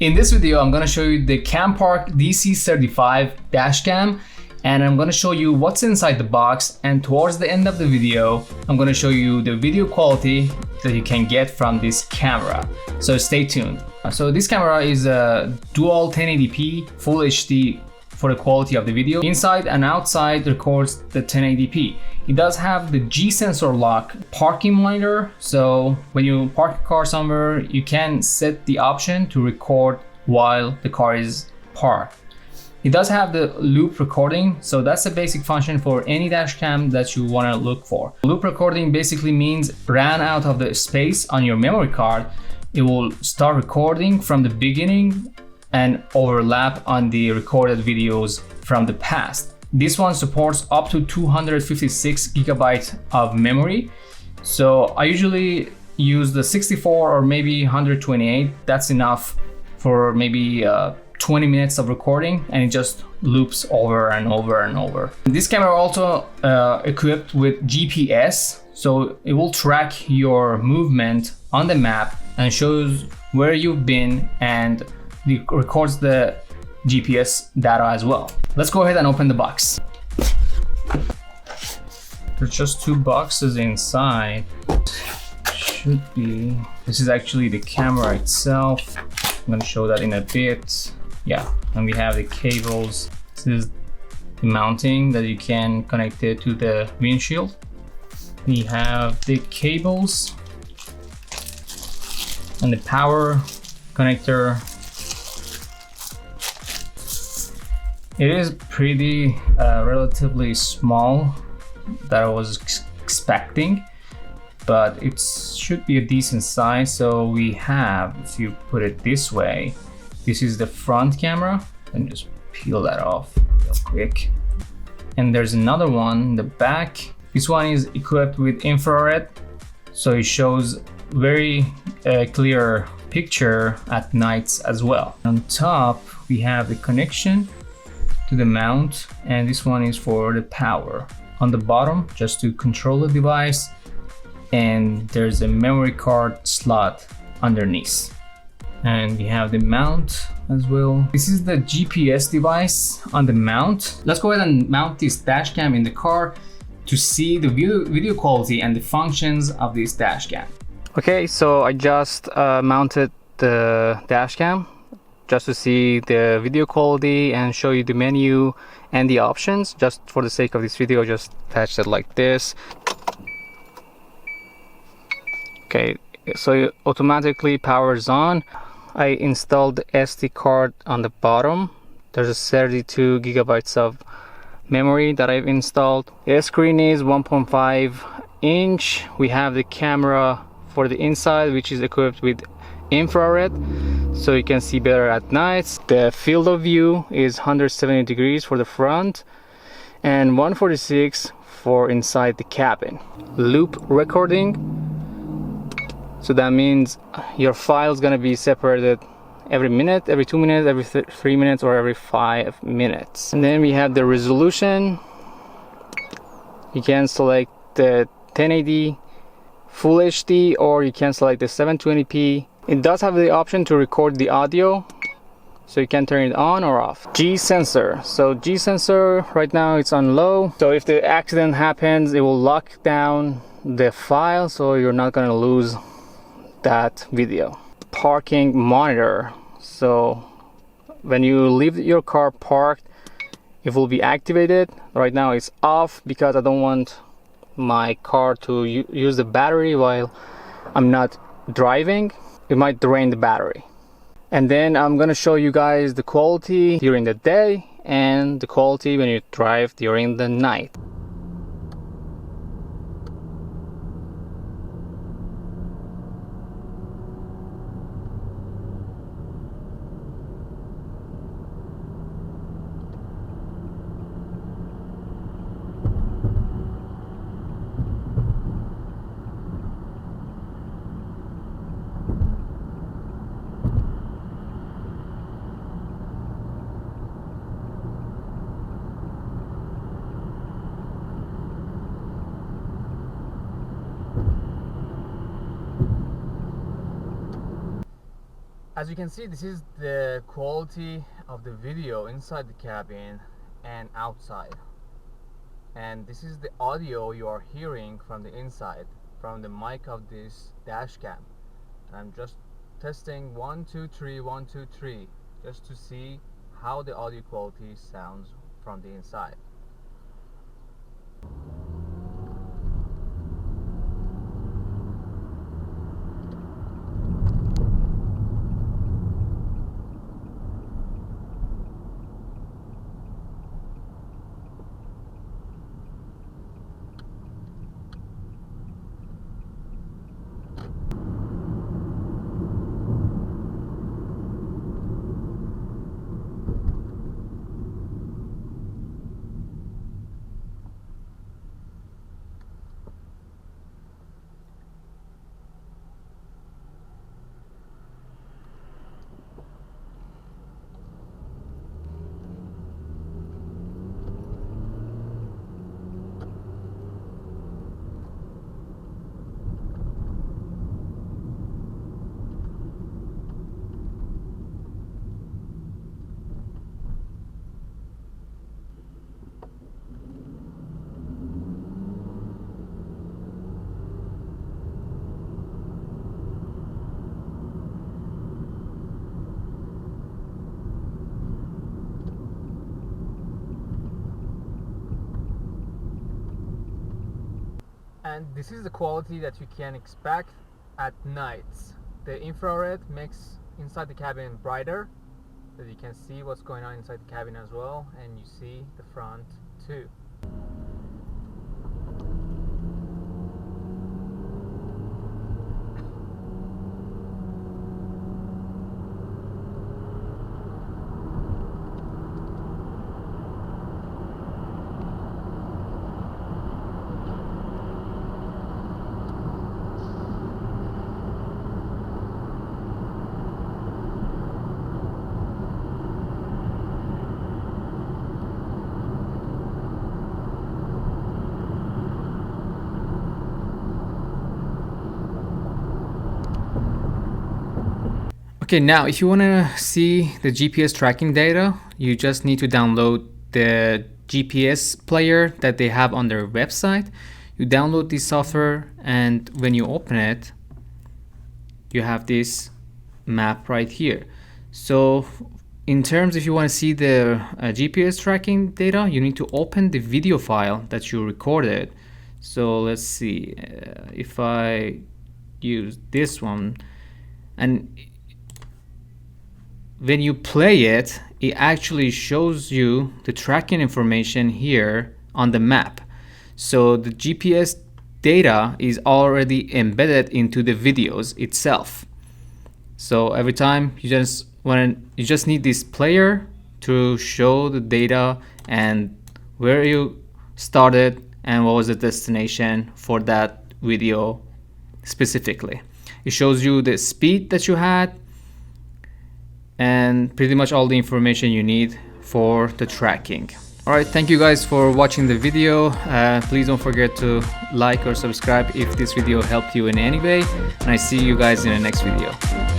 In this video, I'm gonna show you the Campark DC35 dash cam, and I'm gonna show you what's inside the box, and towards the end of the video, I'm gonna show you the video quality that you can get from this camera. So stay tuned. So this camera is a dual 1080p full HD for the quality of the video. Inside and outside records the 1080p. It does have the G sensor lock parking monitor, so when you park a car somewhere, you can set the option to record while the car is parked. It does have the loop recording, so that's a basic function for any dash cam that you want to look for. Loop recording basically means ran out of the space on your memory card, it will start recording from the beginning and overlap on the recorded videos from the past. This one supports up to 256 gigabytes of memory. So I usually use the 64 or maybe 128. That's enough for maybe 20 minutes of recording, and it just loops over and over and over. This camera also equipped with GPS, so it will track your movement on the map and shows where you've been, and it records the GPS data as well. Let's go ahead and open the box. There's just two boxes inside. Should be. This is actually the camera itself. I'm gonna show that in a bit. Yeah, and we have the cables. This is the mounting that you can connect it to the windshield. We have the cables and the power connector. It is pretty relatively small that I was expecting, but it should be a decent size. So we have, if you put it this way, this is the front camera. Let me just peel that off real quick. And there's another one in the back. This one is equipped with infrared, so it shows very clear picture at nights as well. On top, we have the connection to the mount, and this one is for the power. On the bottom, just to control the device, and there's a memory card slot underneath. And we have the mount as well. This is the GPS device on the mount. Let's go ahead and mount this dash cam in the car to see the video quality and the functions of this dash cam. Okay, so I just mounted the dash cam just to see the video quality and show you the menu and the options. Just for the sake of this video, just attach it like this. Okay, so it automatically powers on. I installed the SD card on the bottom. There's a 32 gigabytes of memory that I've installed. The screen is 1.5 inch. We have the camera for the inside, which is equipped with infrared, so you can see better at nights. The field of view is 170 degrees for the front and 146 for inside the cabin. Loop recording, so that means your file is going to be separated every minute, every 2 minutes, every 3 minutes, or every 5 minutes. And then we have the resolution. You can select the 1080 Full HD, or you can select the 720p. It does have the option to record the audio, so you can turn it on or off. G sensor. So G sensor right now it's on low. So if the accident happens, it will lock down the file, so you're not gonna lose that video. Parking monitor. So when you leave your car parked, it will be activated. Right now it's off because I don't want my car to use the battery while I'm not driving. It might drain the battery. And then I'm gonna show you guys the quality during the day and the quality when you drive during the night. As you can see, this is the quality of the video inside the cabin and outside. And this is the audio you are hearing from the inside, from the mic of this dash cam. And I'm just testing 1 2 3 1 2 3 just to see how the audio quality sounds from the inside. And this is the quality that you can expect at nights. The infrared makes inside the cabin brighter, so you can see what's going on inside the cabin as well, and you see the front too. Okay, now if you want to see the GPS tracking data, you just need to download the GPS player that they have on their website. You download this software, and when you open it, you have this map right here. So in terms, if you want to see the GPS tracking data, you need to open the video file that you recorded. So let's see, if I use this one, and when you play it, it actually shows you the tracking information here on the map. So the GPS data is already embedded into the videos itself. So every time you just need this player to show the data and where you started and what was the destination for that video specifically. It shows you the speed that you had and pretty much all the information you need for the tracking. Alright, thank you guys for watching the video. Please don't forget to like or subscribe if this video helped you in any way, and I see you guys in the next video.